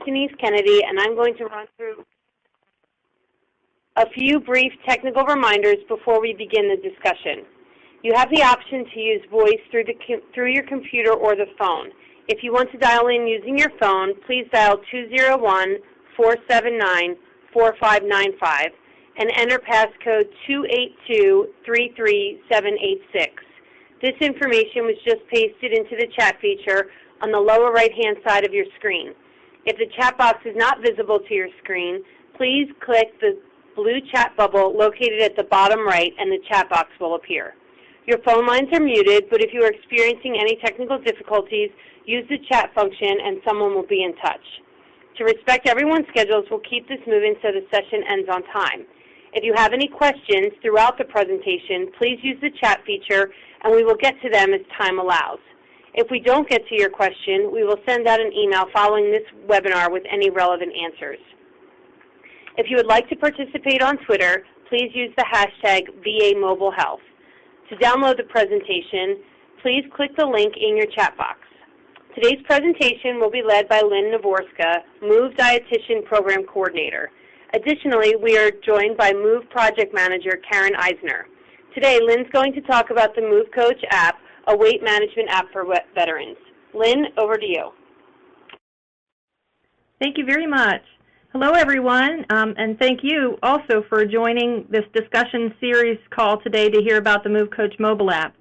Denise Kennedy, and I'm going to run through a few brief technical reminders before we begin the discussion. You have the option to use voice through your computer or the phone. If you want to dial in using your phone, please dial 201-479-4595 and enter passcode 28233786. This information was just pasted into the chat feature on the lower right-hand side of your screen. If the chat box is not visible to your screen, please click the blue chat bubble located at the bottom right and the chat box will appear. Your phone lines are muted, but if you are experiencing any technical difficulties, use the chat function and someone will be in touch. To respect everyone's schedules, we'll keep this moving so the session ends on time. If you have any questions throughout the presentation, please use the chat feature and we will get to them as time allows. If we don't get to your question, we will send out an email following this webinar with any relevant answers. If you would like to participate on Twitter, please use the hashtag VAMobileHealth. To download the presentation, please click the link in your chat box. Today's presentation will be led by Lynn Navorska, Move Dietitian Program Coordinator. Additionally, we are joined by Move Project Manager Karen Eisner. Today, Lynn's going to talk about the Move Coach app, a weight management app for veterans. Lynn, over to you. Thank you very much. Hello, everyone, and thank you also for joining this discussion series call today to hear about the Move Coach mobile app.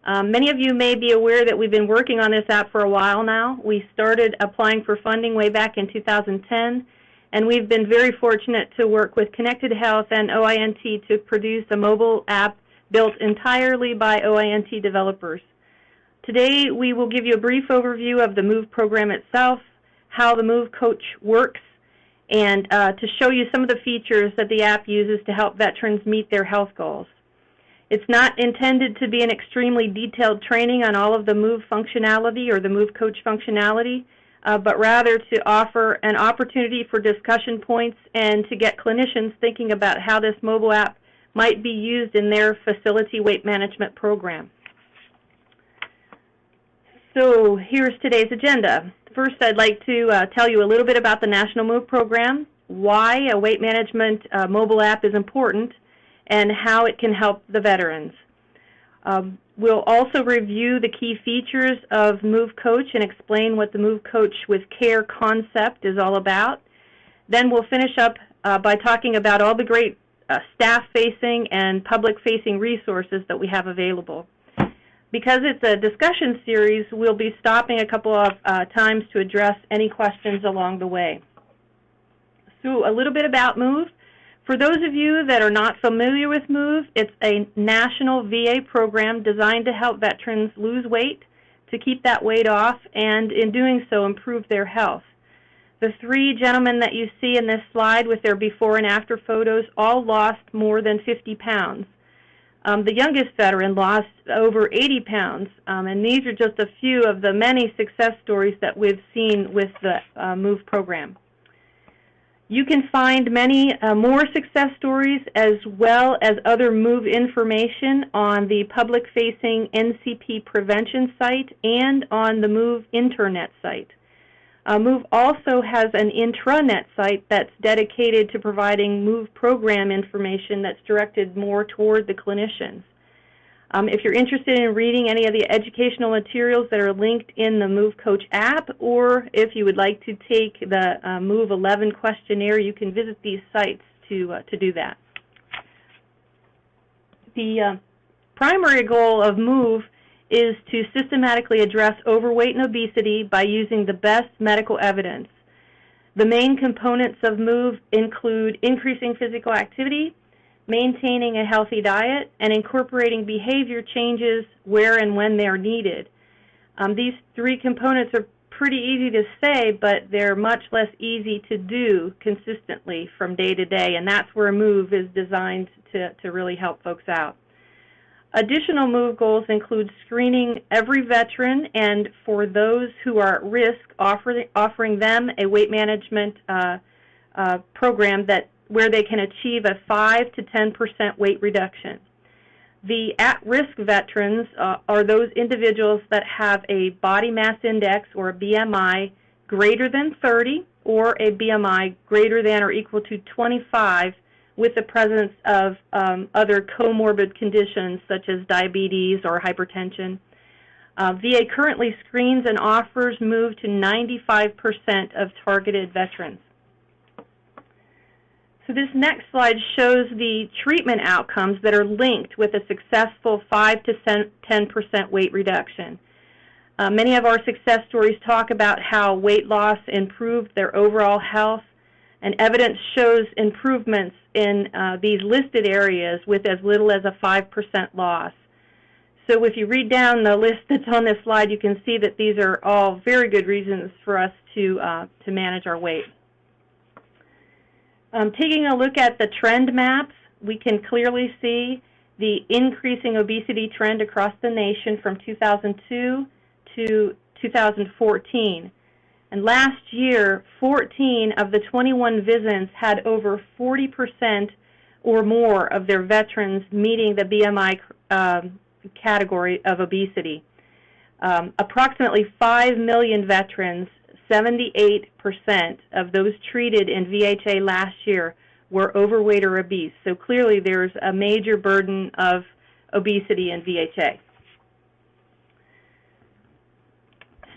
Many of you may be aware that we've been working on this app for a while now. We started applying for funding way back in 2010, and we've been very fortunate to work with Connected Health and OINT to produce a mobile app built entirely by OINT developers. Today, we will give you a brief overview of the Move program itself, how the Move Coach works, and to show you some of the features that the app uses to help veterans meet their health goals. It's not intended to be an extremely detailed training on all of the Move functionality or the Move Coach functionality, but rather to offer an opportunity for discussion points and to get clinicians thinking about how this mobile app might be used in their facility weight management program. So here's today's agenda. First, I'd like to tell you a little bit about the National Move program, why a weight management mobile app is important, and how it can help the veterans. We'll also review the key features of Move Coach and explain what the Move Coach with Care concept is all about. Then we'll finish up by talking about all the great staff-facing and public-facing resources that we have available. Because it's a discussion series, we'll be stopping a couple of times to address any questions along the way. So a little bit about Move. For those of you that are not familiar with Move, it's a national VA program designed to help veterans lose weight, to keep that weight off, and in doing so improve their health. The three gentlemen that you see in this slide with their before and after photos all lost more than 50 pounds. The youngest veteran lost over 80 pounds, and these are just a few of the many success stories that we've seen with the Move program. You can find many more success stories as well as other Move information on the public-facing NCP prevention site and on the Move internet site. Move also has an intranet site that's dedicated to providing Move program information that's directed more toward the clinicians. If you're interested in reading any of the educational materials that are linked in the Move Coach app, or if you would like to take the Move 11 questionnaire, you can visit these sites to do that. The primary goal of Move is to systematically address overweight and obesity by using the best medical evidence. The main components of Move include increasing physical activity, maintaining a healthy diet, and incorporating behavior changes where and when they're needed. These three components are pretty easy to say, but they're much less easy to do consistently from day to day, and that's where Move is designed to really help folks out. Additional Move goals include screening every veteran, and for those who are at risk, offering them a weight management program where they can achieve a 5 to 10% weight reduction. The at-risk veterans are those individuals that have a body mass index or a BMI greater than 30 or a BMI greater than or equal to 25 with the presence of other comorbid conditions such as diabetes or hypertension. VA currently screens and offers MOVE to 95% of targeted veterans. So this next slide shows the treatment outcomes that are linked with a successful 5 to 10% weight reduction. Many of our success stories talk about how weight loss improved their overall health, and evidence shows improvements in these listed areas with as little as a 5% loss. So if you read down the list that's on this slide, you can see that these are all very good reasons for us to manage our weight. Taking a look at the trend maps, we can clearly see the increasing obesity trend across the nation from 2002 to 2014. And last year, 14 of the 21 visits had over 40% or more of their veterans meeting the BMI category of obesity. Approximately 5 million veterans, 78% of those treated in VHA last year were overweight or obese. So clearly there's a major burden of obesity in VHA.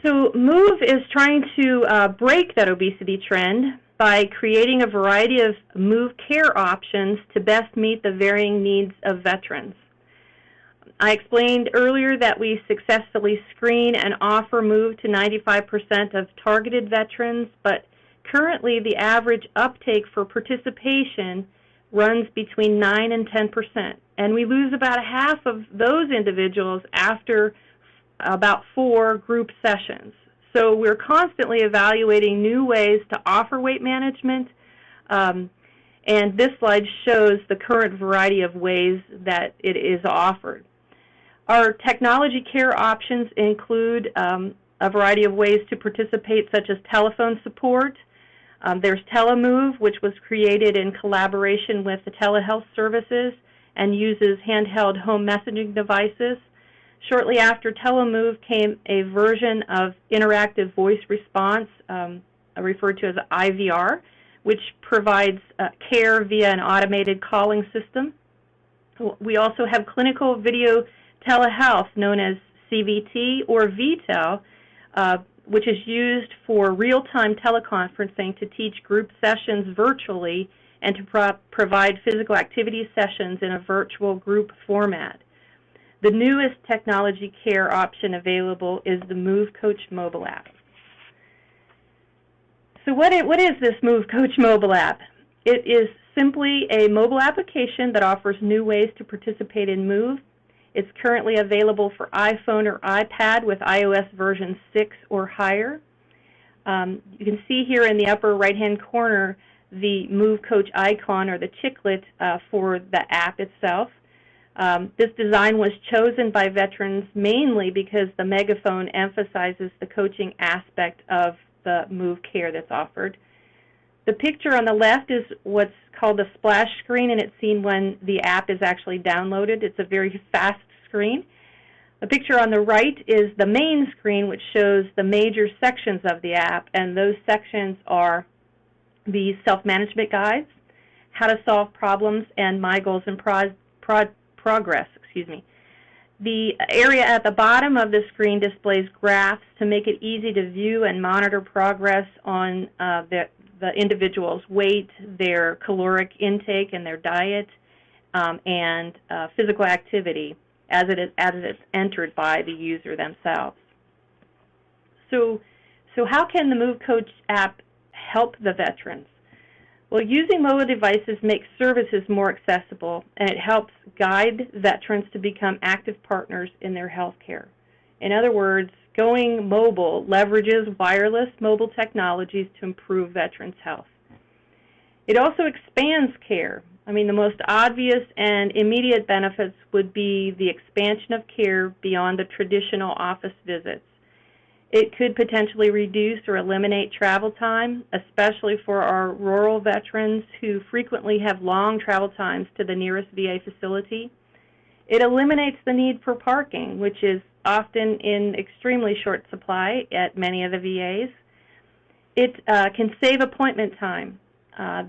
So MOVE is trying to break that obesity trend by creating a variety of MOVE care options to best meet the varying needs of veterans. I explained earlier that we successfully screen and offer MOVE to 95% of targeted veterans, but currently the average uptake for participation runs between 9 and 10%, and we lose about half of those individuals after about 4 group sessions. So we're constantly evaluating new ways to offer weight management, and this slide shows the current variety of ways that it is offered. Our technology care options include a variety of ways to participate, such as telephone support. There's TeleMove, which was created in collaboration with the telehealth services and uses handheld home messaging devices. Shortly after TeleMove came a version of interactive voice response, referred to as IVR, which provides care via an automated calling system. We also have clinical video telehealth, known as CVT or VTEL, which is used for real-time teleconferencing to teach group sessions virtually and to provide physical activity sessions in a virtual group format. The newest technology care option available is the MOVE Coach mobile app. So what is this MOVE Coach mobile app? It is simply a mobile application that offers new ways to participate in MOVE. It's currently available for iPhone or iPad with iOS version 6 or higher. You can see here in the upper right-hand corner the MOVE Coach icon, or the chiclet for the app itself. This design was chosen by veterans mainly because the megaphone emphasizes the coaching aspect of the MOVE care that's offered. The picture on the left is what's called a splash screen, and it's seen when the app is actually downloaded. It's a very fast screen. The picture on the right is the main screen, which shows the major sections of the app, and those sections are the self-management guides, how to solve problems, and my goals and progress. The area at the bottom of the screen displays graphs to make it easy to view and monitor progress on the individual's weight, their caloric intake and their diet, and physical activity as it is entered by the user themselves. So how can the MOVE Coach app help the veterans? Well, using mobile devices makes services more accessible, and it helps guide veterans to become active partners in their health care. In other words, going mobile leverages wireless mobile technologies to improve veterans' health. It also expands care. I mean, the most obvious and immediate benefits would be the expansion of care beyond the traditional office visits. It could potentially reduce or eliminate travel time, especially for our rural veterans who frequently have long travel times to the nearest VA facility. It eliminates the need for parking, which is often in extremely short supply at many of the VAs. it can save appointment time,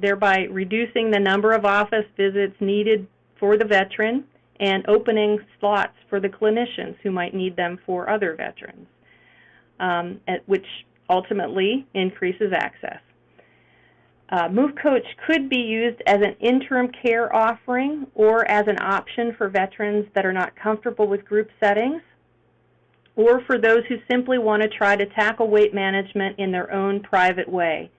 thereby reducing the number of office visits needed for the veteran and opening slots for the clinicians who might need them for other veterans, which ultimately increases access. Move Coach could be used as an interim care offering or as an option for veterans that are not comfortable with group settings, or for those who simply want to try to tackle weight management in their own private way.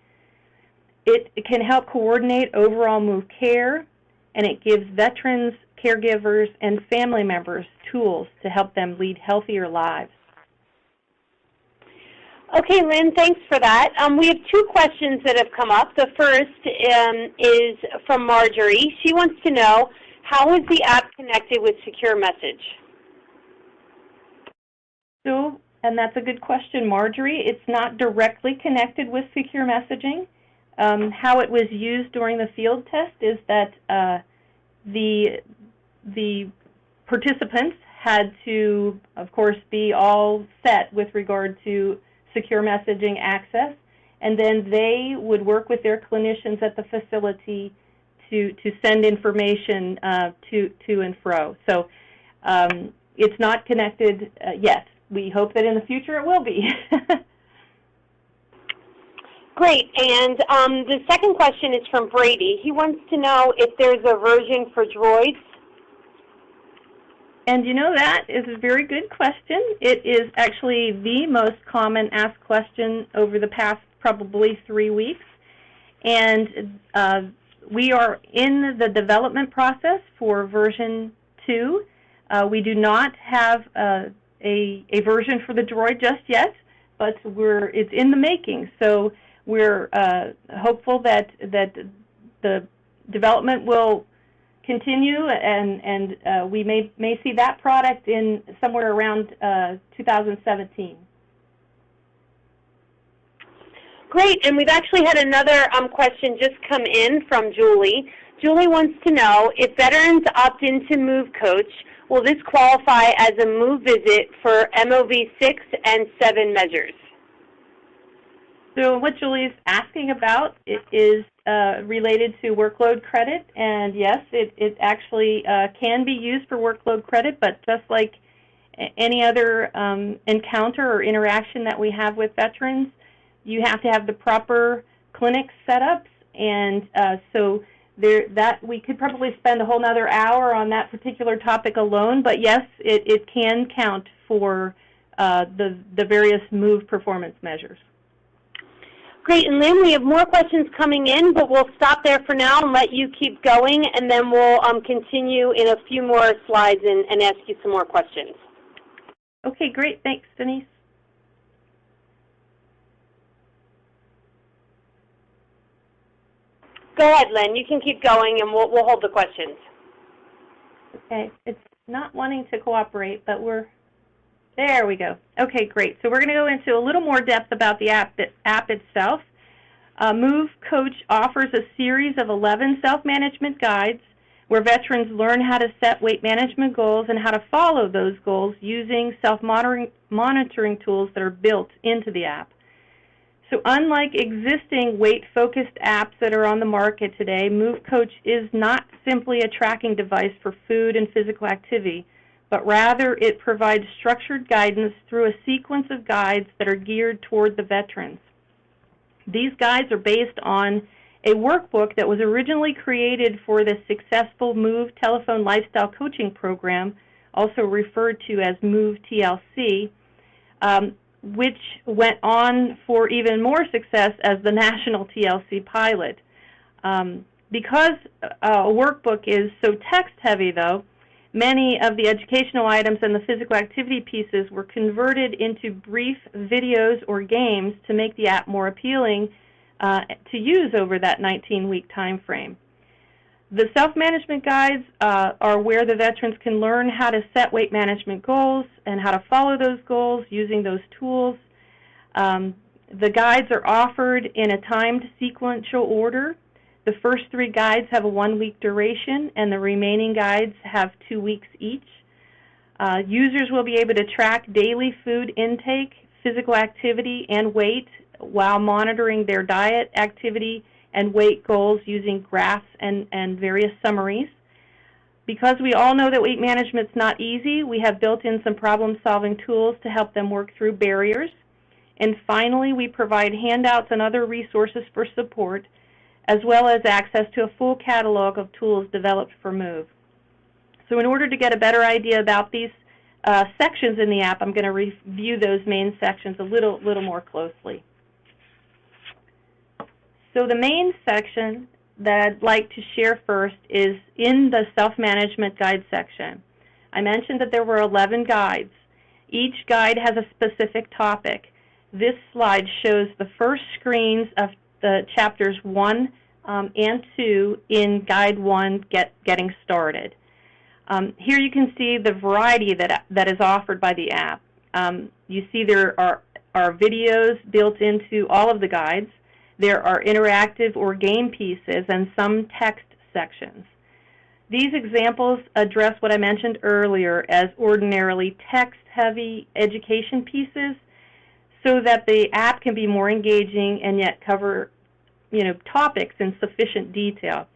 It can help coordinate overall Move care, and it gives veterans, caregivers, and family members tools to help them lead healthier lives. Okay, Lynn, thanks for that. We have two questions that have come up. The first is from Marjorie. She wants to know, how is the app connected with Secure Message? So, and that's a good question, Marjorie. It's not directly connected with Secure Messaging. How it was used during the field test is that the participants had to, of course, be all set with regard to secure messaging access, and then they would work with their clinicians at the facility to send information to and fro. So it's not connected yet. We hope that in the future it will be. Great, and the second question is from Brady. He wants to know if there's a version for Droids. And you know, that is a very good question. It is actually the most common asked question over the past probably 3 weeks. And we are in the development process for version 2. We do not have a version for the Droid just yet, but it's in the making. So we're hopeful that the development will continue, and we may see that product in somewhere around 2017. Great, and we've actually had another question just come in from Julie. Julie wants to know, if veterans opt into Move Coach, will this qualify as a Move visit for MOV 6 and 7 measures? So what Julie's asking about is related to workload credit, and yes, it actually can be used for workload credit, but just like any other encounter or interaction that we have with veterans, you have to have the proper clinic setups, and so that we could probably spend a whole nother hour on that particular topic alone, but yes, it can count for the various Move performance measures. Great, and Lynn, we have more questions coming in, but we'll stop there for now and let you keep going, and then we'll continue in a few more slides and ask you some more questions. Okay, great. Thanks, Denise. Go ahead, Lynn. You can keep going, and we'll hold the questions. Okay, it's not wanting to cooperate, but there we go. Okay, great. So we're going to go into a little more depth about the app itself. Move Coach offers a series of 11 self-management guides where veterans learn how to set weight management goals and how to follow those goals using self-monitoring tools that are built into the app. So unlike existing weight-focused apps that are on the market today, Move Coach is not simply a tracking device for food and physical activity, but rather it provides structured guidance through a sequence of guides that are geared toward the veterans. These guides are based on a workbook that was originally created for the successful Move Telephone Lifestyle Coaching Program, also referred to as Move TLC, which went on for even more success as the National TLC pilot. Because a workbook is so text-heavy, though, many of the educational items and the physical activity pieces were converted into brief videos or games to make the app more appealing to use over that 19-week time frame. The self-management guides are where the veterans can learn how to set weight management goals and how to follow those goals using those tools. The guides are offered in a timed sequential order. The first 3 guides have a 1-week duration, and the remaining guides have 2 weeks each. Users will be able to track daily food intake, physical activity, and weight while monitoring their diet, activity, and weight goals using graphs and various summaries. Because we all know that weight management's not easy, we have built in some problem-solving tools to help them work through barriers. And finally, we provide handouts and other resources for support, as well as access to a full catalog of tools developed for MOVE. So in order to get a better idea about these sections in the app, I'm going to review those main sections a little more closely. So the main section that I'd like to share first is in the self-management guide section. I mentioned that there were 11 guides. Each guide has a specific topic. This slide shows the first screens of the chapters 1 and 2 in Guide 1, Getting Started. Here you can see the variety that is offered by the app. You see there are videos built into all of the guides. There are interactive or game pieces and some text sections. These examples address what I mentioned earlier as ordinarily text-heavy education pieces, so that the app can be more engaging and yet cover, topics in sufficient detail.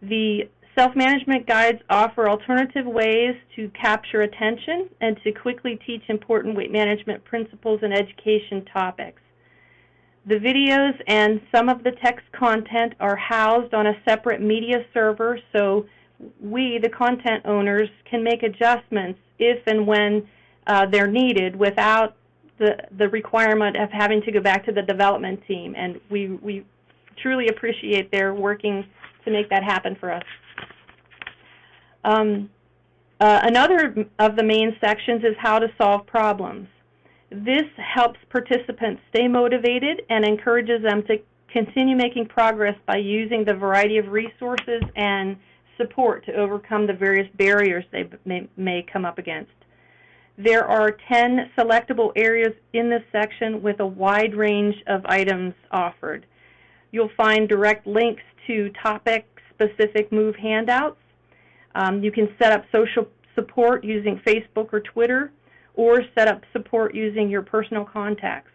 The self-management guides offer alternative ways to capture attention and to quickly teach important weight management principles and education topics. The videos and some of the text content are housed on a separate media server, so we, the content owners, can make adjustments if and when they're needed without the requirement of having to go back to the development team, and we truly appreciate their working to make that happen for us. Another of the main sections is how to solve problems. This helps participants stay motivated and encourages them to continue making progress by using the variety of resources and support to overcome the various barriers they may come up against. There are 10 selectable areas in this section with a wide range of items offered. You'll find direct links to topic-specific MOVE handouts. You can set up social support using Facebook or Twitter, or set up support using your personal contacts.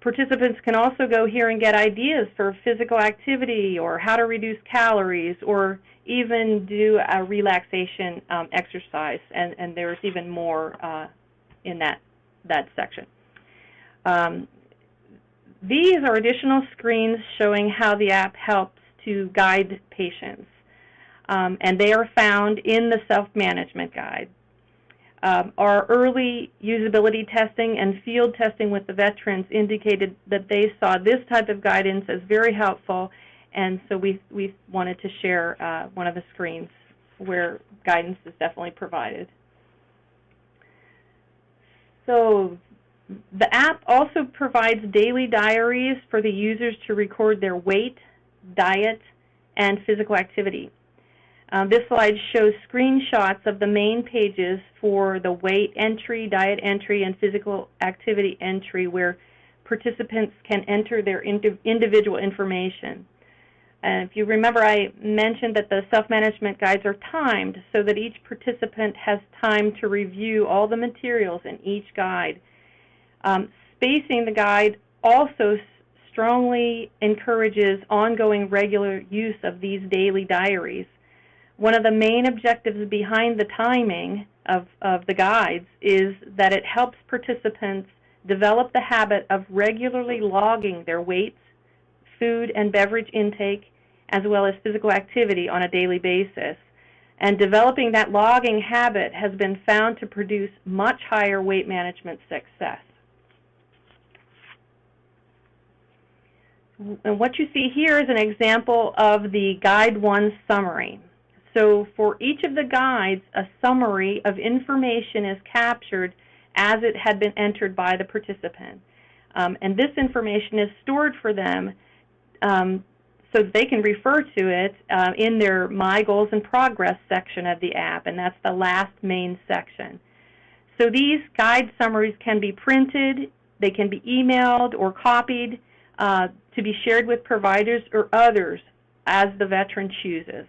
Participants can also go here and get ideas for physical activity or how to reduce calories, or even do a relaxation exercise, and there's even more in that section. These are additional screens showing how the app helps to guide patients, and they are found in the self-management guide. Our early usability testing and field testing with the veterans indicated that they saw this type of guidance as very helpful, and so we wanted to share one of the screens where guidance is definitely provided. So the app also provides daily diaries for the users to record their weight, diet, and physical activity. This slide shows screenshots of the main pages for the weight entry, diet entry, and physical activity entry, where participants can enter their individual information. And if you remember, I mentioned that the self-management guides are timed so that each participant has time to review all the materials in each guide. Spacing the guide also strongly encourages ongoing regular use of these daily diaries. One of the main objectives behind the timing of the guides is that it helps participants develop the habit of regularly logging their weights, food and beverage intake, as well as physical activity on a daily basis. And developing that logging habit has been found to produce much higher weight management success. And what you see here is an example of the Guide 1 summary. So for each of the guides, a summary of information is captured as it had been entered by the participant. And this information is stored for them so that they can refer to it in their My Goals and Progress section of the app, and that's the last main section. So these guide summaries can be printed, they can be emailed or copied to be shared with providers or others as the veteran chooses.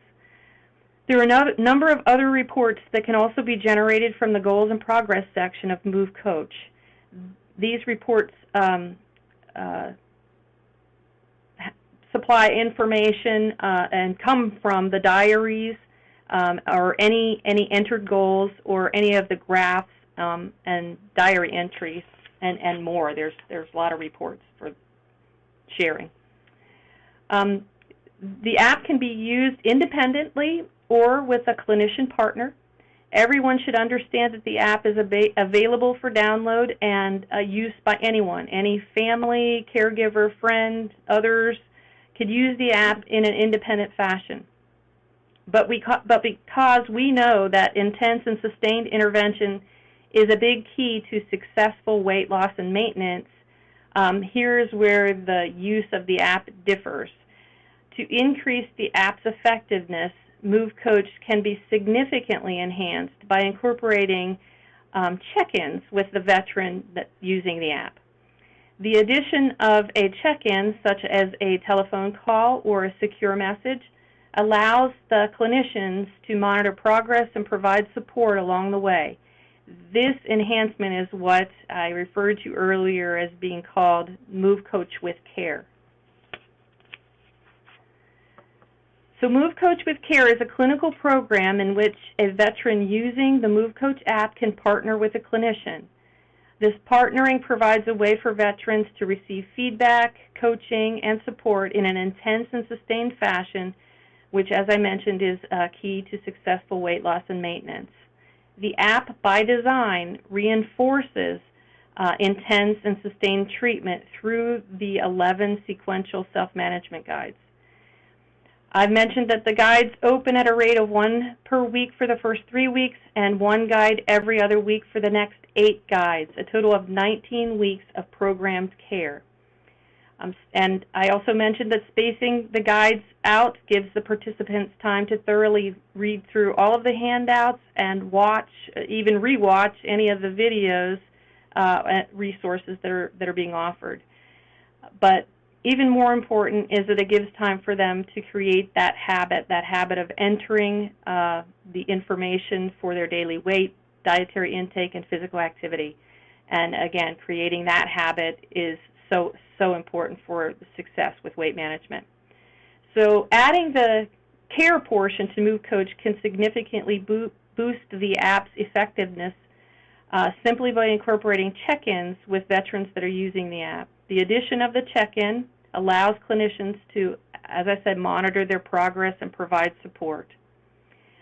There are a number of other reports that can also be generated from the Goals and Progress section of MOVE Coach. These reports supply information and come from the diaries or any entered goals or any of the graphs and diary entries and more. There's a lot of reports for sharing. The app can be used independently or with a clinician partner. Everyone should understand that the app is available for download and use by anyone. Any family, caregiver, friend, others could use the app in an independent fashion. But because we know that intense and sustained intervention is a big key to successful weight loss and maintenance, here's where the use of the app differs. To increase the app's effectiveness, MoveCoach can be significantly enhanced by incorporating check-ins with the veteran using the app. The addition of a check-in, such as a telephone call or a secure message, allows the clinicians to monitor progress and provide support along the way. This enhancement is what I referred to earlier as being called MoveCoach with Care. So MoveCoach with Care is a clinical program in which a veteran using the MoveCoach app can partner with a clinician. This partnering provides a way for veterans to receive feedback, coaching, and support in an intense and sustained fashion, which, as I mentioned, is key to successful weight loss and maintenance. The app, by design, reinforces intense and sustained treatment through the 11 sequential self-management guides. I've mentioned that the guides open at a rate of 1 per week for the first 3 weeks and 1 guide every other week for the next 8 guides, a total of 19 weeks of programmed care. And I also mentioned that spacing the guides out gives the participants time to thoroughly read through all of the handouts and watch, even rewatch any of the videos resources that are being offered. But even more important is that it gives time for them to create that habit of entering the information for their daily weight, dietary intake, and physical activity. And again, creating that habit is so important for success with weight management. So adding the care portion to MoveCoach can significantly boost the app's effectiveness simply by incorporating check-ins with veterans that are using the app. The addition of the check-in allows clinicians to, as I said, monitor their progress and provide support.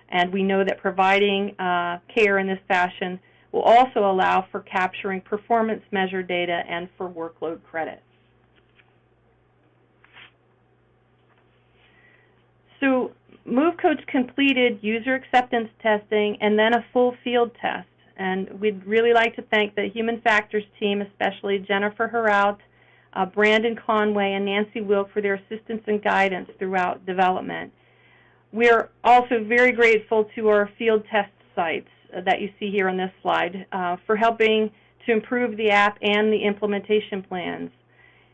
And we know that providing care in this fashion will also allow for capturing performance measure data and for workload credit. So MoveCoach completed user acceptance testing and then a full field test. And we'd really like to thank the Human Factors team, especially Jennifer Heraut, Brandon Conway, and Nancy Wilk for their assistance and guidance throughout development. We're also very grateful to our field test sites that you see here on this slide for helping to improve the app and the implementation plans.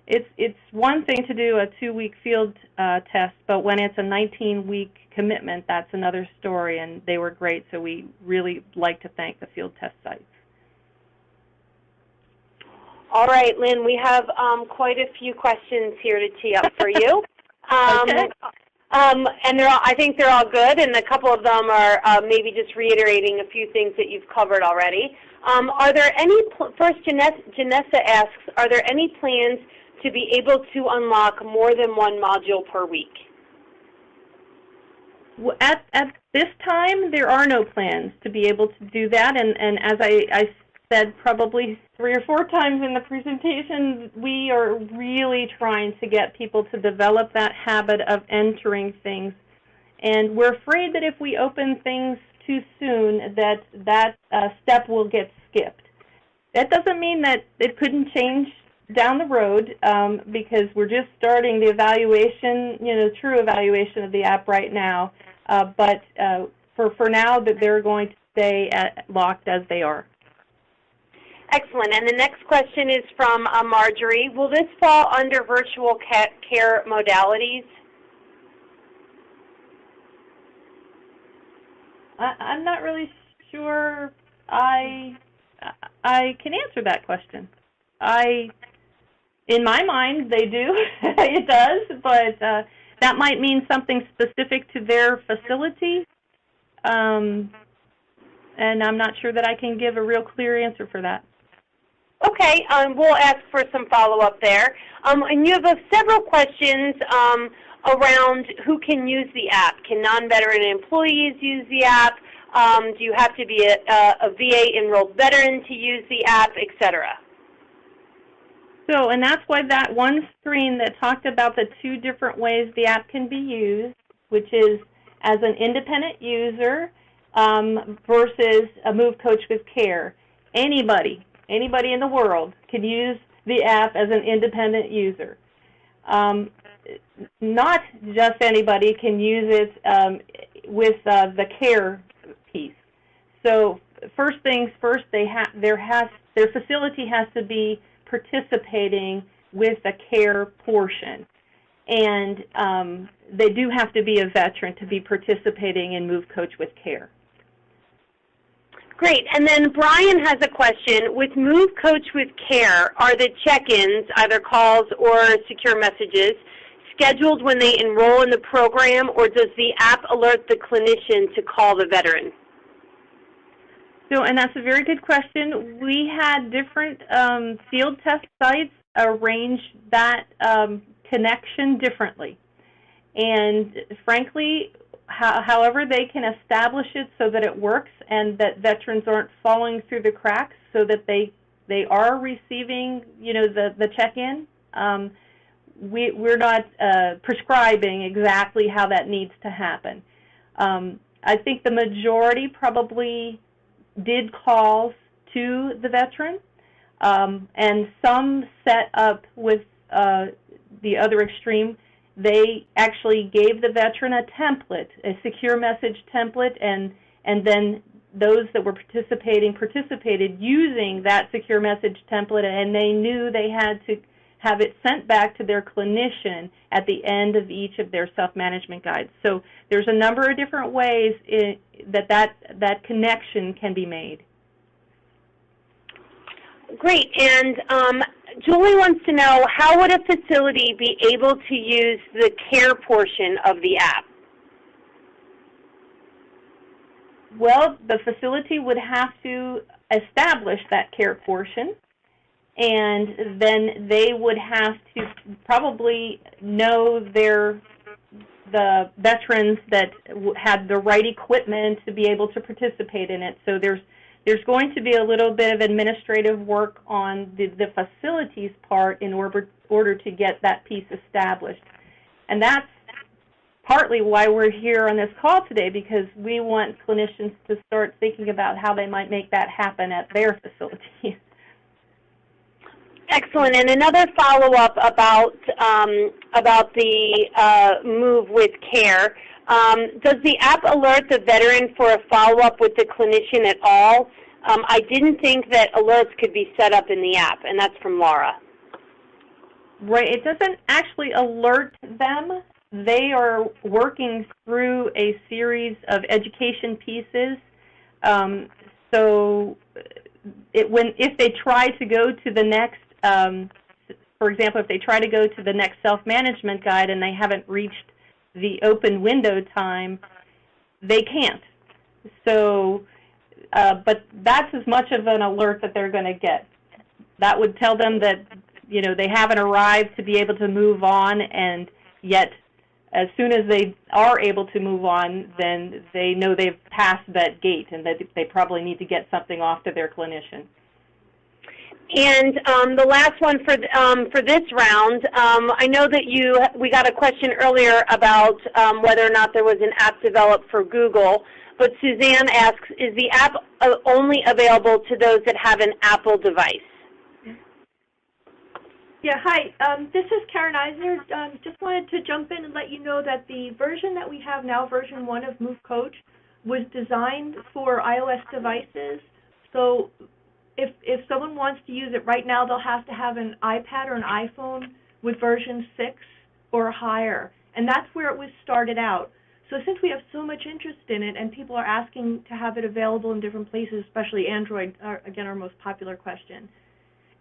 It's one thing to do a 2-week field test, but when it's a 19-week commitment, that's another story, and they were great, so we really like to thank the field test sites. All right, Lynn, we have quite a few questions here to tee up for you. Okay. And I think they're all good, and a couple of them are maybe just reiterating a few things that you've covered already. Are there any, first Janessa asks, are there any plans to be able to unlock more than 1 module per week? Well, at this time, there are no plans to be able to do that, and as I said probably 3 or 4 times in the presentation, we are really trying to get people to develop that habit of entering things. And we're afraid that if we open things too soon, that step will get skipped. That doesn't mean that it couldn't change down the road because we're just starting the evaluation, true evaluation of the app right now. But for now, that they're going to stay locked as they are. Excellent. And the next question is from Marjorie. Will this fall under virtual care modalities? I'm not really sure I can answer that question. In my mind, they do. It does, but that might mean something specific to their facility, and I'm not sure that I can give a real clear answer for that. Okay, we'll ask for some follow-up there. And you have several questions around who can use the app. Can non-veteran employees use the app? Do you have to be a VA-enrolled veteran to use the app, et cetera? So, and that's why that one screen that talked about the two different ways the app can be used, which is as an independent user versus a Move Coach with Care. Anybody in the world can use the app as an independent user. Not just anybody can use it with the care piece. So first things first, their facility has to be participating with the care portion. And they do have to be a veteran to be participating in Move Coach with Care. Great. And then Brian has a question. With Move Coach with Care, are the check-ins, either calls or secure messages, scheduled when they enroll in the program, or does the app alert the clinician to call the veteran? So, and that's a very good question. We had different field test sites arrange that connection differently. And frankly, however they can establish it so that it works and that veterans aren't falling through the cracks, so that they are receiving, the check-in. We're not prescribing exactly how that needs to happen. I think the majority probably did calls to the veteran, and some set up with the other extreme. They actually gave the veteran a template, a secure message template, and then those that were participated using that secure message template, and they knew they had to have it sent back to their clinician at the end of each of their self-management guides. So there's a number of different ways that connection can be made. Great. And Julie wants to know, how would a facility be able to use the care portion of the app? Well, the facility would have to establish that care portion, and then they would have to probably know the veterans that had the right equipment to be able to participate in it. So there's going to be a little bit of administrative work on the facilities part in order to get that piece established. And that's partly why we're here on this call today, because we want clinicians to start thinking about how they might make that happen at their facilities. Excellent. And another follow-up about the Move with Care. Does the app alert the veteran for a follow-up with the clinician at all? I didn't think that alerts could be set up in the app, and that's from Laura. Right. It doesn't actually alert them. They are working through a series of education pieces. So if they try to go to the next, for example, if they try to go to the next self-management guide and they haven't reached the open window time, they can't. So, but that's as much of an alert that they're going to get. That would tell them that, they haven't arrived to be able to move on, and yet as soon as they are able to move on, then they know they've passed that gate and that they probably need to get something off to their clinician. And the last one for this round, I know that we got a question earlier about whether or not there was an app developed for Google, but Suzanne asks, is the app only available to those that have an Apple device? Yeah, hi. This is Karen Eisner. Just wanted to jump in and let you know that the version that we have now, version 1 of Move Coach, was designed for iOS devices. So if someone wants to use it right now, they'll have to have an iPad or an iPhone with version 6 or higher. And that's where it was started out. So since we have so much interest in it and people are asking to have it available in different places, especially Android, again, our most popular question,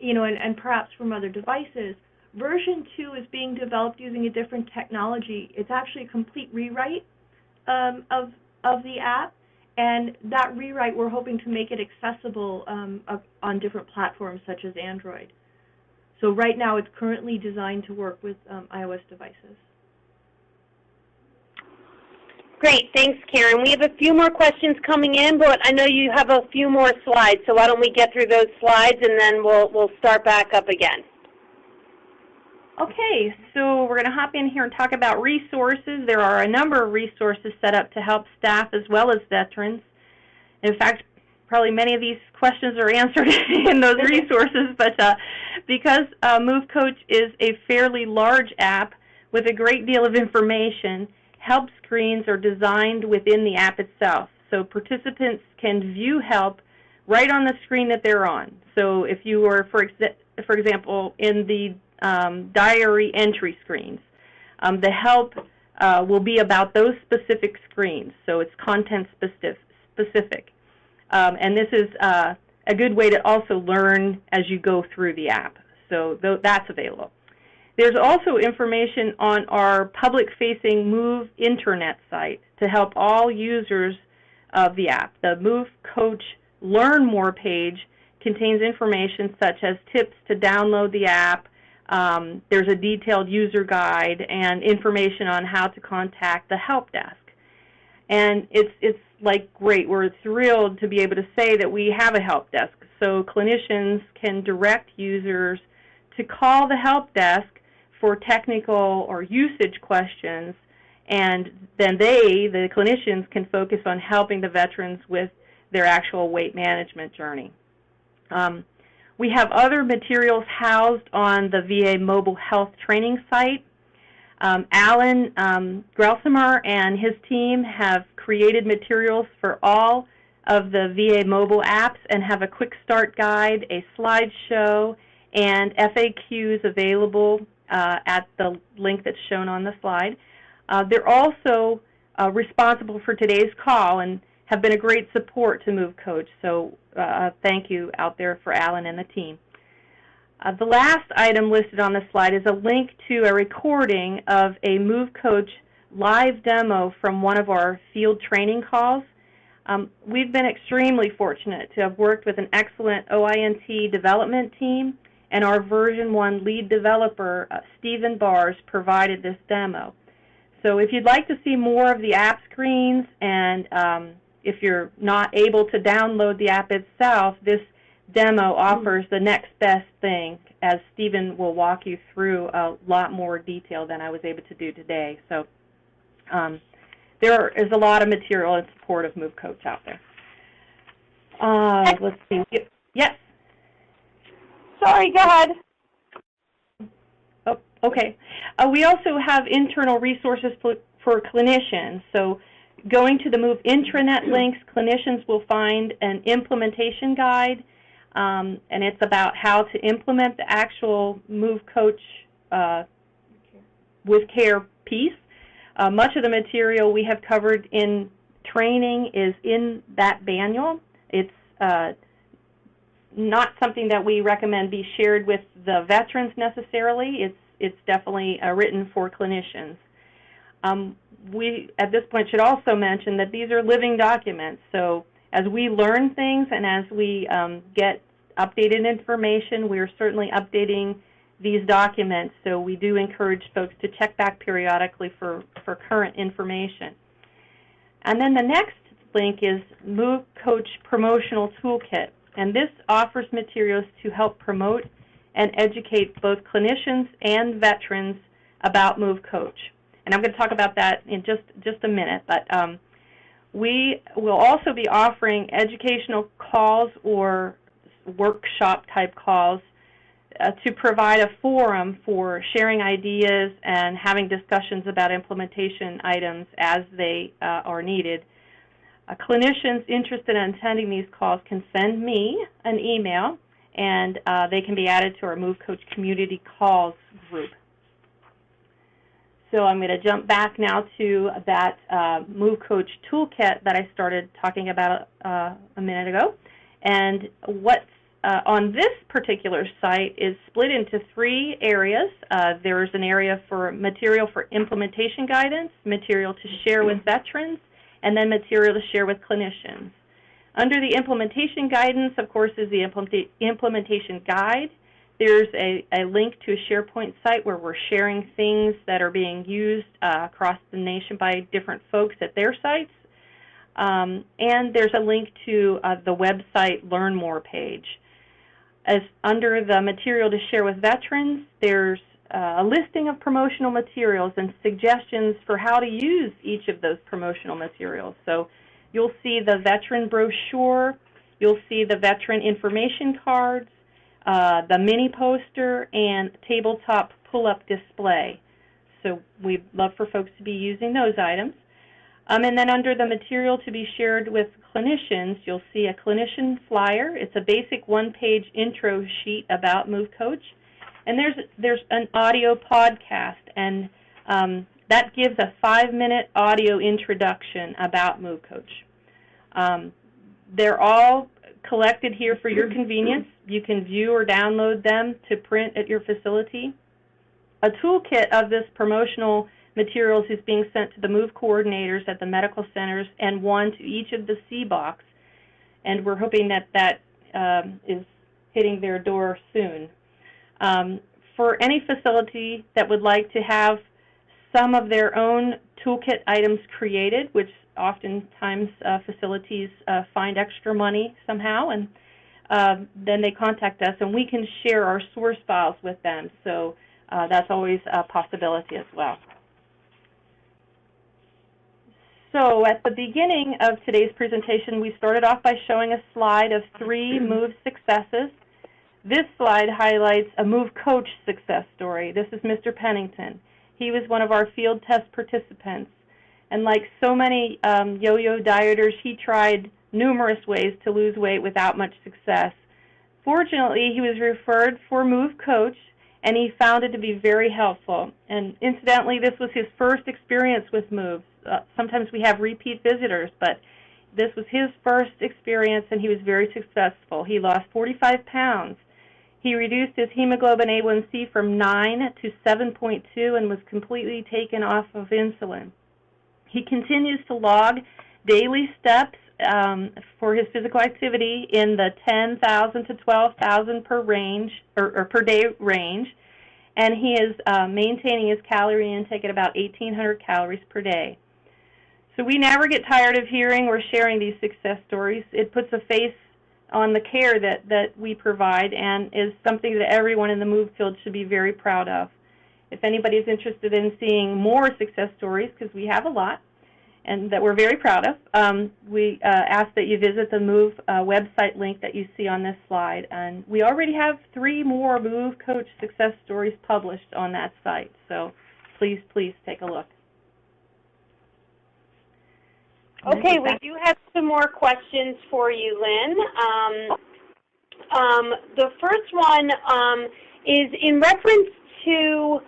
and perhaps from other devices, Version 2 is being developed using a different technology. It's actually a complete rewrite of the app, and that rewrite we're hoping to make it accessible on different platforms such as Android. So right now it's currently designed to work with iOS devices. Great, thanks, Karen. We have a few more questions coming in, but I know you have a few more slides, so why don't we get through those slides and then we'll start back up again. Okay, so we're going to hop in here and talk about resources. There are a number of resources set up to help staff as well as veterans. In fact, probably many of these questions are answered in those resources, but because MoveCoach is a fairly large app with a great deal of information, help screens are designed within the app itself. So participants can view help right on the screen that they're on. So if you were, for example, in the diary entry screens, the help will be about those specific screens. So it's content specific. And this is a good way to also learn as you go through the app. So that's available. There's also information on our public-facing Move Internet site to help all users of the app. The MoveCoach Learn More page contains information such as tips to download the app. There's a detailed user guide and information on how to contact the help desk. And it's like great. We're thrilled to be able to say that we have a help desk. So clinicians can direct users to call the help desk for technical or usage questions, and then the clinicians, can focus on helping the veterans with their actual weight management journey. We have other materials housed on the VA Mobile Health Training site. Alan Grelsimer and his team have created materials for all of the VA mobile apps and have a quick start guide, a slideshow, and FAQs available at the link that's shown on the slide. They're also responsible for today's call and have been a great support to MoveCoach, so thank you out there for Alan and the team. The last item listed on the slide is a link to a recording of a MoveCoach live demo from one of our field training calls. We've been extremely fortunate to have worked with an excellent OINT development team, and our version 1 lead developer, Stephen Bars, provided this demo. So if you'd like to see more of the app screens, and if you're not able to download the app itself, this demo offers the next best thing, as Stephen will walk you through a lot more detail than I was able to do today. So there is a lot of material in support of MoveCoach out there. Let's see. Yes? Sorry, go ahead. Oh, okay. We also have internal resources for clinicians. So going to the Move intranet links, clinicians will find an implementation guide, and it's about how to implement the actual MoveCoach with Care piece. Much of the material we have covered in training is in that manual. It's not something that we recommend be shared with the veterans necessarily. It's definitely written for clinicians. We, at this point, should also mention that these are living documents. So as we learn things and as we get updated information, we're certainly updating these documents. So we do encourage folks to check back periodically for current information. And then the next link is MoveCoach Promotional Toolkit. And this offers materials to help promote and educate both clinicians and veterans about MoveCoach. And I'm going to talk about that in just a minute. But we will also be offering educational calls or workshop-type calls to provide a forum for sharing ideas and having discussions about implementation items as they are needed. Clinicians interested in attending these calls can send me an email, and they can be added to our MoveCoach Community Calls group. So I'm going to jump back now to that MoveCoach toolkit that I started talking about a minute ago. And what's on this particular site is split into 3 areas. There's an area for material for implementation guidance, material to share with veterans, and then material to share with clinicians. Under the implementation guidance, of course, is the implementation guide. There's a link to a SharePoint site where we're sharing things that are being used across the nation by different folks at their sites. And there's a link to the website Learn More page. As under the material to share with veterans, there's a listing of promotional materials and suggestions for how to use each of those promotional materials. So you'll see the veteran brochure, you'll see the veteran information cards, the mini poster, and tabletop pull-up display. So we'd love for folks to be using those items. And then under the material to be shared with clinicians, you'll see a clinician flyer. It's a basic 1-page intro sheet about MoveCoach. And there's an audio podcast, and that gives a 5-minute audio introduction about MoveCoach. They're all collected here for your convenience. You can view or download them to print at your facility. A toolkit of this promotional materials is being sent to the MOVE coordinators at the medical centers and one to each of the CBOCs, and we're hoping that that is hitting their door soon. For any facility that would like to have some of their own toolkit items created, which oftentimes facilities find extra money somehow, and then they contact us, and we can share our source files with them. So that's always a possibility as well. So at the beginning of today's presentation, we started off by showing a slide of 3 MOVE successes. This slide highlights a MoveCoach success story. This is Mr. Pennington. He was one of our field test participants. And like so many yo-yo dieters, he tried numerous ways to lose weight without much success. Fortunately, he was referred for MoveCoach, and he found it to be very helpful. And incidentally, this was his first experience with Move. Sometimes we have repeat visitors, but this was his first experience, and he was very successful. He lost 45 pounds. He reduced his hemoglobin A1C from 9 to 7.2 and was completely taken off of insulin. He continues to log daily steps for his physical activity in the 10,000 to 12,000 per day range, and he is maintaining his calorie intake at about 1,800 calories per day. So we never get tired of hearing or sharing these success stories. It puts a face on the care that we provide and is something that everyone in the MOVE field should be very proud of. If anybody is interested in seeing more success stories, because we have a lot, and that we're very proud of, we ask that you visit the MOVE website link that you see on this slide. And we already have 3 more MoveCoach success stories published on that site, so please take a look. Okay, we do have some more questions for you, Lynn. The first one is in reference to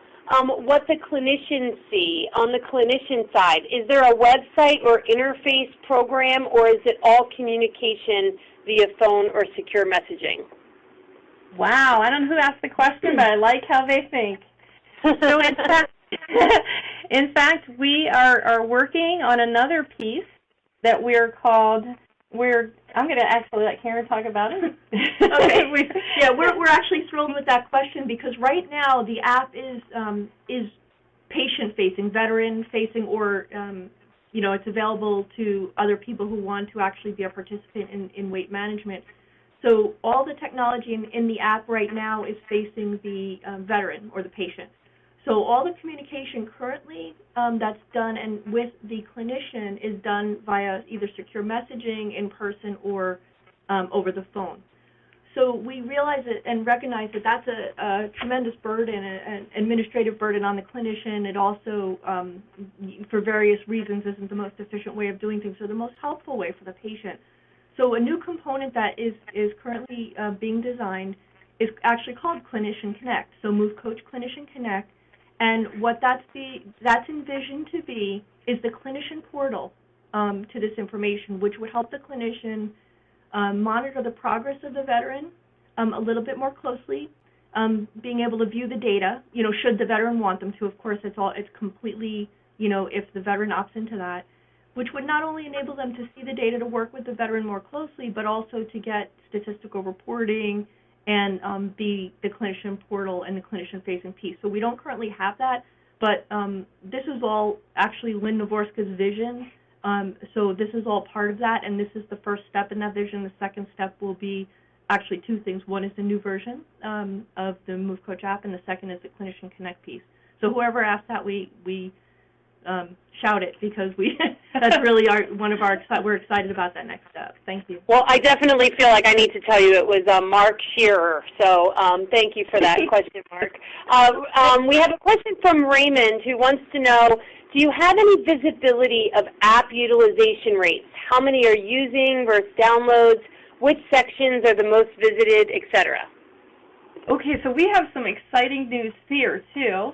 what the clinicians see on the clinician side. Is there a website or interface program, or is it all communication via phone or secure messaging? Wow, I don't know who asked the question, but I like how they think. So in fact, we are working on another piece that we're I'm going to actually let Karen talk about it. Okay. We're actually thrilled with that question because right now the app is patient-facing, veteran-facing, or it's available to other people who want to actually be a participant in weight management. So all the technology in the app right now is facing the veteran or the patient. So all the communication currently that's done and with the clinician is done via either secure messaging, in person, or over the phone. So we realize it and recognize that that's a tremendous burden, an administrative burden on the clinician. It also, for various reasons, isn't the most efficient way of doing things or the most helpful way for the patient. So a new component that is currently being designed is actually called Clinician Connect. So MoveCoach Clinician Connect. And what that's envisioned to be is the clinician portal to this information, which would help the clinician monitor the progress of the veteran, a little bit more closely, being able to view the data, should the veteran want them to. Of course, it's completely, if the veteran opts into that, which would not only enable them to see the data to work with the veteran more closely, but also to get statistical reporting and the clinician portal and the clinician-facing piece. So we don't currently have that, but this is all actually Lynn Navorska's vision. So this is all part of that, and this is the first step in that vision. The second step will be actually two things. One is the new version of the MoveCoach app, and the second is the Clinician Connect piece. So whoever asked that, we shout it, because that's really we're excited about that next step. Thank you. Well, I definitely feel like I need to tell you it was Mark Shearer, so thank you for that question, Mark. We have a question from Raymond, who wants to know, do you have any visibility of app utilization rates? How many are using versus downloads? Which sections are the most visited, etc.? Okay, so we have some exciting news here, too.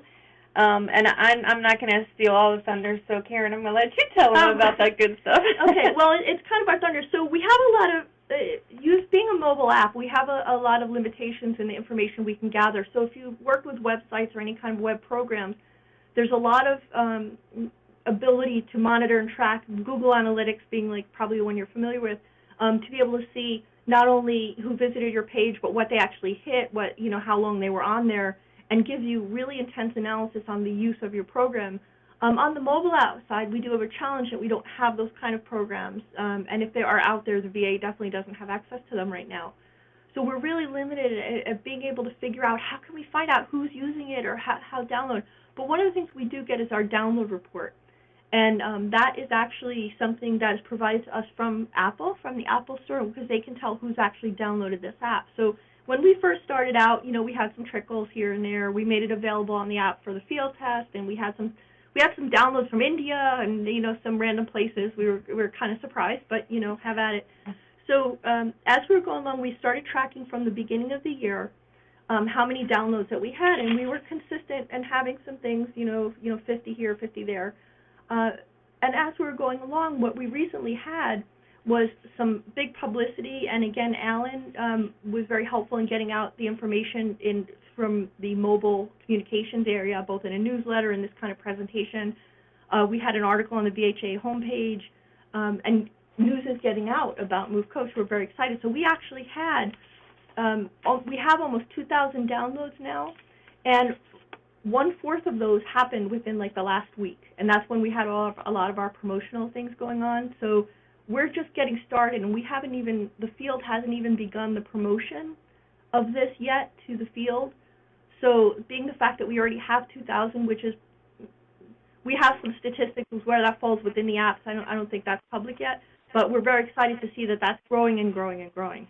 And I'm not going to steal all the thunder, so Karen, I'm going to let you tell them about that good stuff. Okay, well, it's kind of our thunder. So we have a lot of, being a mobile app, we have a lot of limitations in the information we can gather. So if you work with websites or any kind of web programs, there's a lot of ability to monitor and track, Google Analytics being like probably the one you're familiar with, to be able to see not only who visited your page, but what they actually hit, how long they were on there, and give you really intense analysis on the use of your program. On the mobile app side, we do have a challenge that we don't have those kind of programs, and if they are out there, the VA definitely doesn't have access to them right now. So we're really limited at being able to figure out how can we find out who's using it or how to download. But one of the things we do get is our download report, and that is actually something that is provided to us from the Apple Store, because they can tell who's actually downloaded this app. So when we first started out, we had some trickles here and there. We made it available on the app for the field test, and we had some downloads from India and some random places. We were kind of surprised, but have at it. So as we were going along, we started tracking from the beginning of the year how many downloads that we had, and we were consistent and having some things, 50 here, 50 there. And as we were going along, what we recently had was some big publicity, and again, Alan was very helpful in getting out the information from the mobile communications area, both in a newsletter and this kind of presentation. We had an article on the VHA homepage, and news is getting out about MoveCoach. We're very excited. So we actually had, we have almost 2,000 downloads now, and 1/4 of those happened within like the last week, and that's when we had a lot of our promotional things going on. So we're just getting started, and the field hasn't even begun the promotion of this yet to the field. So being the fact that we already have 2,000, which is, we have some statistics where that falls within the apps. I don't think that's public yet, but we're very excited to see that that's growing and growing and growing.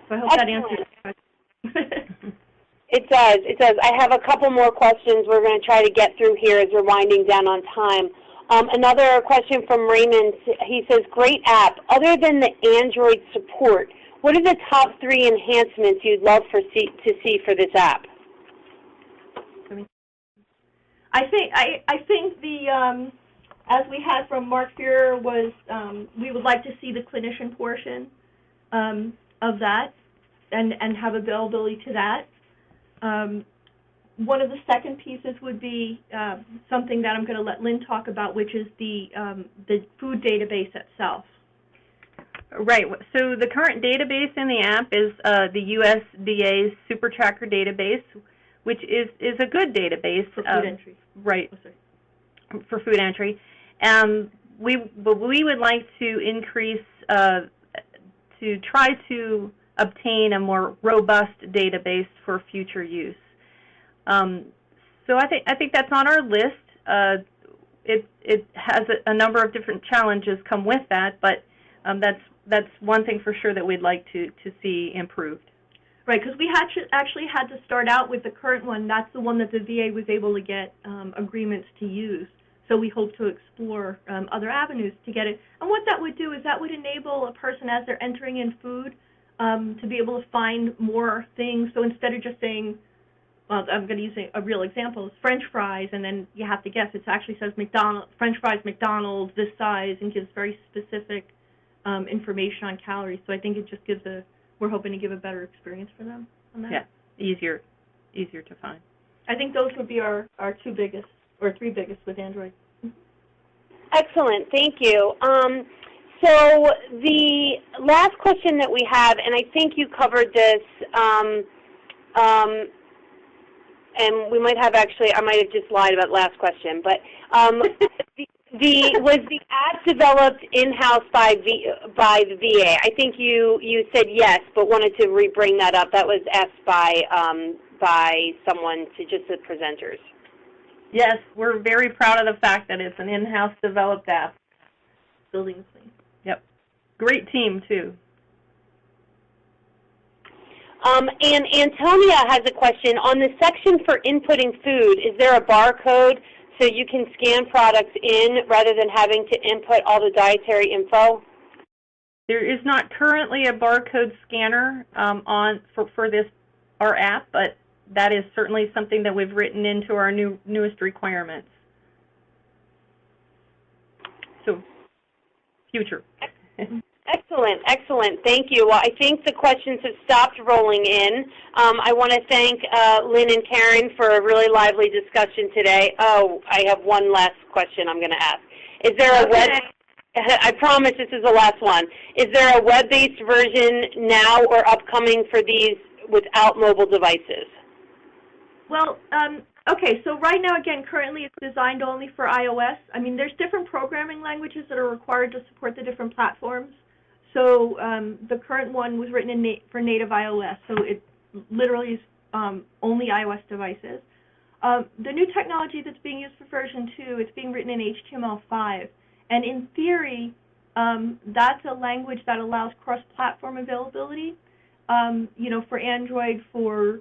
So I hope that answers your question. It does. It does. I have a couple more questions we're going to try to get through here as we're winding down on time. Another question from Raymond. He says, great app. Other than the Android support, what are the top 3 enhancements you'd love to see for this app? I think the as we had from Mark Fear was we would like to see the clinician portion of that and have availability to that. One of the second pieces would be something that I'm going to let Lynn talk about, which is the food database itself. Right. So the current database in the app is the USDA's Super Tracker database, which is a good database. For food entry. Right. Oh, for food entry. We would like to increase, to try to obtain a more robust database for future use. So I think that's on our list. It has a number of different challenges come with that, but that's one thing for sure that we'd like to see improved. Right, because we actually had to start out with the current one. That's the one that the VA was able to get agreements to use. So we hope to explore other avenues to get it. And what that would do is that would enable a person, as they're entering in food, to be able to find more things. So instead of just saying, well, I'm going to use a real example, French fries, and then you have to guess. It actually says French fries, McDonald's, this size, and gives very specific information on calories. So I think it just gives a we're hoping to give a better experience for them on that. Yeah, easier to find. I think those would be our two biggest, or three biggest with Android. Excellent, thank you. So the last question that we have, and I think you covered this, and we might have actually, I might have just lied about the last question, but was the app developed in-house by the VA? I think you said yes, but wanted to re-bring that up. That was asked by someone to just the presenters. Yes, we're very proud of the fact that it's an in-house developed app. Building clean. Yep. Great team, too. And Antonia has a question. On the section for inputting food, is there a barcode so you can scan products in rather than having to input all the dietary info? There is not currently a barcode scanner for our app, but that is certainly something that we've written into our newest requirements. So, future. Excellent, excellent. Thank you. Well, I think the questions have stopped rolling in. I want to thank Lynn and Karen for a really lively discussion today. Oh, I have one last question I'm going to ask. Is there a web? I promise this is the last one. Is there a web-based version now or upcoming for these without mobile devices? Well, okay, so right now, again, currently it's designed only for iOS. I mean, there's different programming languages that are required to support the different platforms. So the current one was written for native iOS, so it literally is only iOS devices. The new technology that's being used for version 2, it's being written in HTML5. And in theory, that's a language that allows cross-platform availability, for Android, for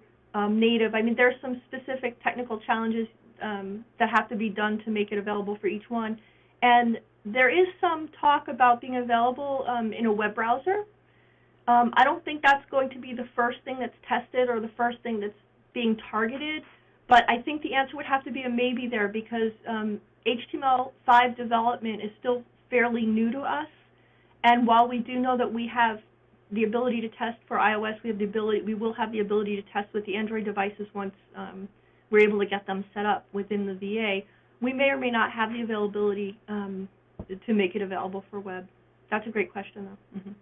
native. I mean, there's some specific technical challenges that have to be done to make it available for each one. And there is some talk about being available in a web browser. I don't think that's going to be the first thing that's tested or the first thing that's being targeted, but I think the answer would have to be a maybe there because HTML5 development is still fairly new to us, and while we do know that we have the ability to test for iOS, we will have the ability to test with the Android devices once we're able to get them set up within the VA. We may or may not have the availability to make it available for web. That's a great question, though. Mm-hmm.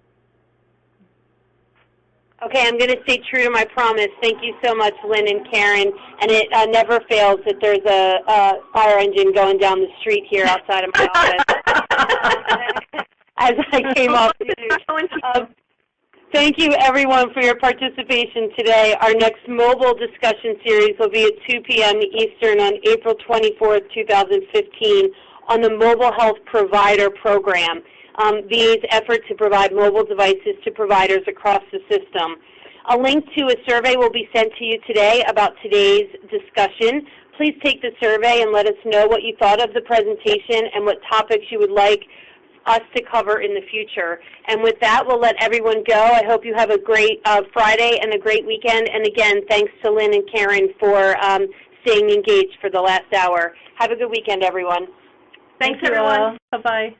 Okay, I'm going to stay true to my promise. Thank you so much, Lynn and Karen. And it never fails that there's a fire engine going down the street here outside of my office as I came off. Thank you, everyone, for your participation today. Our next mobile discussion series will be at 2 p.m. Eastern on April 24th, 2015, on the Mobile Health Provider Program. VA's effort to provide mobile devices to providers across the system. A link to a survey will be sent to you today about today's discussion. Please take the survey and let us know what you thought of the presentation and what topics you would like us to cover in the future. And with that, we'll let everyone go. I hope you have a great Friday and a great weekend. And again, thanks to Lynn and Karen for staying engaged for the last hour. Have a good weekend, everyone. Thanks everyone. Bye-bye.